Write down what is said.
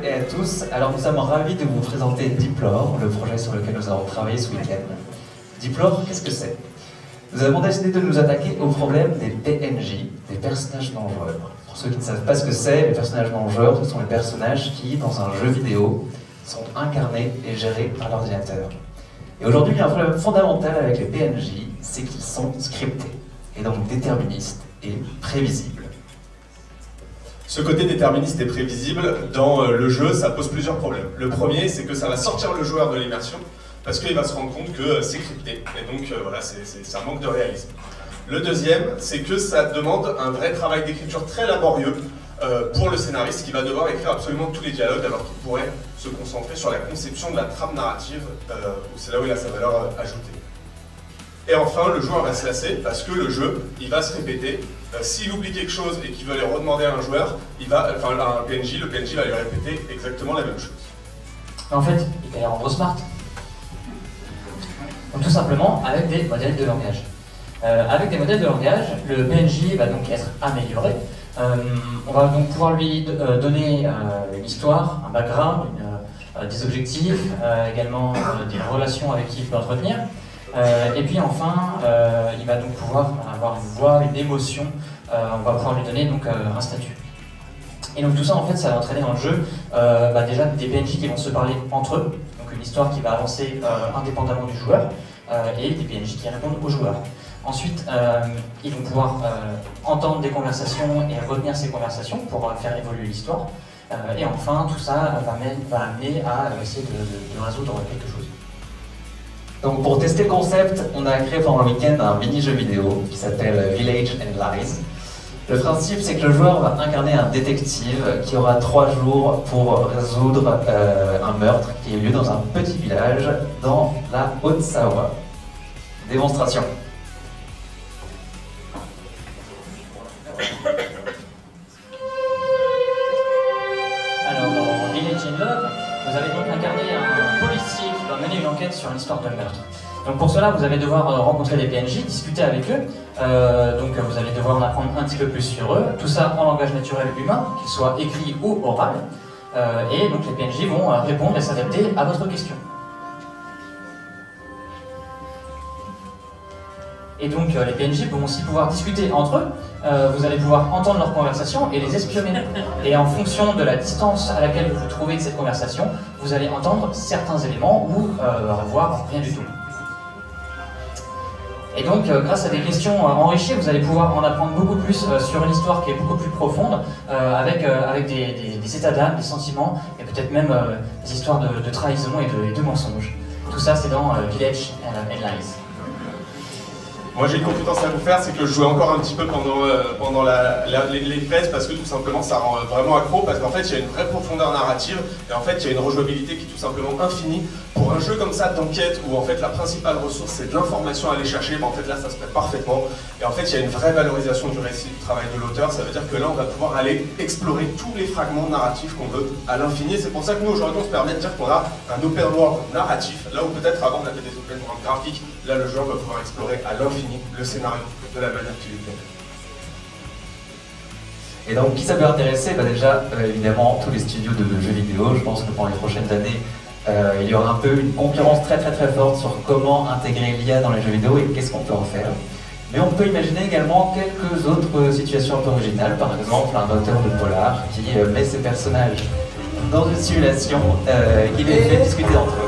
et à tous. Alors nous sommes ravis de vous présenter Deeplore, le projet sur lequel nous avons travaillé ce week-end. Deeplore, qu'est-ce que c'est? Nous avons décidé de nous attaquer au problème des PNJ, des personnages non joueurs. Pour ceux qui ne savent pas ce que c'est, les personnages non joueurs, ce sont les personnages qui, dans un jeu vidéo, sont incarnés et gérés par l'ordinateur. Et aujourd'hui, il y a un problème fondamental avec les PNJ, c'est qu'ils sont scriptés, et donc déterministes et prévisibles. Ce côté déterministe et prévisible, dans le jeu, ça pose plusieurs problèmes. Le premier, c'est que ça va sortir le joueur de l'immersion, parce qu'il va se rendre compte que c'est crypté, et donc voilà, c'est un manque de réalisme. Le deuxième, c'est que ça demande un vrai travail d'écriture très laborieux pour le scénariste, qui va devoir écrire absolument tous les dialogues, alors qu'il pourrait se concentrer sur la conception de la trame narrative, où c'est là où il a sa valeur ajoutée. Et enfin, le joueur va se lasser, parce que le jeu, il va se répéter. S'il oublie quelque chose et qu'il veut aller redemander à un joueur, à un PNJ, le PNJ va lui répéter exactement la même chose. En fait, il va les rendre smart. Donc tout simplement avec des modèles de langage. Avec des modèles de langage, le PNJ va donc être amélioré. On va donc pouvoir lui donner une histoire, un background, des objectifs, également des relations avec qui il peut entretenir. Et puis enfin, il va donc pouvoir avoir une voix, une émotion, on va pouvoir lui donner donc un statut. Et donc tout ça en fait, ça va entraîner dans le jeu déjà des PNJ qui vont se parler entre eux, donc une histoire qui va avancer indépendamment du joueur, et des PNJ qui répondent aux joueurs. Ensuite, ils vont pouvoir entendre des conversations et retenir ces conversations pour faire évoluer l'histoire. Et enfin, tout ça va amener à essayer de résoudre quelque chose. Donc pour tester le concept, on a créé pendant le week-end un mini-jeu vidéo qui s'appelle Village and Lies. Le principe, c'est que le joueur va incarner un détective qui aura 3 jours pour résoudre un meurtre qui a eu lieu dans un petit village dans la Haute-Savoie. Démonstration. Alors dans Village and Love, vous allez donc incarner un policier qui va mener une enquête sur une histoire de meurtre. Donc pour cela, vous allez devoir rencontrer des PNJ, discuter avec eux, donc vous allez devoir en apprendre un petit peu plus sur eux, tout ça en langage naturel humain, qu'il soit écrit ou oral, et donc les PNJ vont répondre et s'adapter à votre question. Et donc les PNJ vont aussi pouvoir discuter entre eux, vous allez pouvoir entendre leurs conversations et les espionner. Et en fonction de la distance à laquelle vous vous trouvez de cette conversation, vous allez entendre certains éléments ou voir rien du tout. Et donc, grâce à des questions enrichies, vous allez pouvoir en apprendre beaucoup plus sur une histoire qui est beaucoup plus profonde, avec des états d'âme, des sentiments, et peut-être même des histoires de trahison et de mensonges. Tout ça, c'est dans Village and Lies. Moi j'ai une confidence à vous faire, c'est que je jouais encore un petit peu pendant les tests parce que tout simplement ça rend vraiment accro, parce qu'en fait il y a une vraie profondeur narrative et en fait il y a une rejouabilité qui est tout simplement infinie. Pour un jeu comme ça d'enquête où en fait la principale ressource c'est de l'information à aller chercher, en fait là ça se prête parfaitement et en fait il y a une vraie valorisation du récit, du travail de l'auteur. Ça veut dire que là on va pouvoir aller explorer tous les fragments narratifs qu'on veut à l'infini. C'est pour ça que nous aujourd'hui on se permet de dire qu'on a un open world narratif, là où peut-être avant on avait des open world graphiques. Là, le joueur va pouvoir explorer à l'infini le scénario de la manière qu'il lui plaît. Et donc, qui ça peut intéresser? Déjà, évidemment, tous les studios de jeux vidéo. Je pense que pendant les prochaines années, il y aura un peu une concurrence très forte sur comment intégrer l'IA dans les jeux vidéo et qu'est-ce qu'on peut en faire. Mais on peut imaginer également quelques autres situations un peu originales. Par exemple, un auteur de polar qui met ses personnages dans une simulation et qui les fait discuter entre eux.